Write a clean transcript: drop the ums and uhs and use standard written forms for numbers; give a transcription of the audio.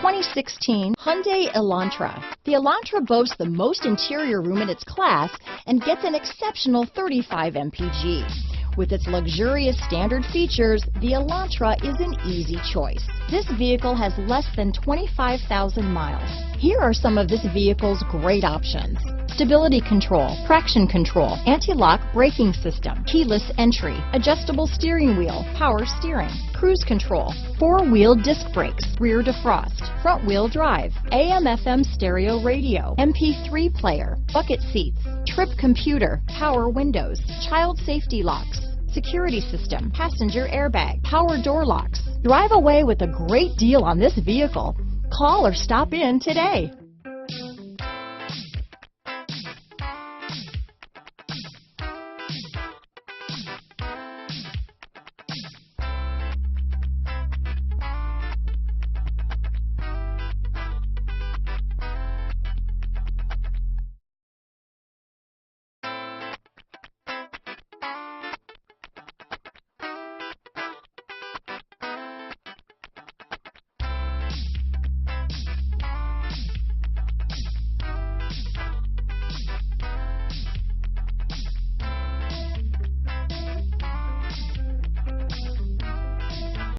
2016 Hyundai Elantra. The Elantra boasts the most interior room in its class and gets an exceptional 35 mpg. With its luxurious standard features, the Elantra is an easy choice. This vehicle has less than 25,000 miles. Here are some of this vehicle's great options: stability control, traction control, anti-lock braking system, keyless entry, adjustable steering wheel, power steering, cruise control, four-wheel disc brakes, rear defrost, front-wheel drive, AM/FM stereo radio, MP3 player, bucket seats, trip computer, power windows, child safety locks, security system, passenger airbag, power door locks. Drive away with a great deal on this vehicle. Call or stop in today.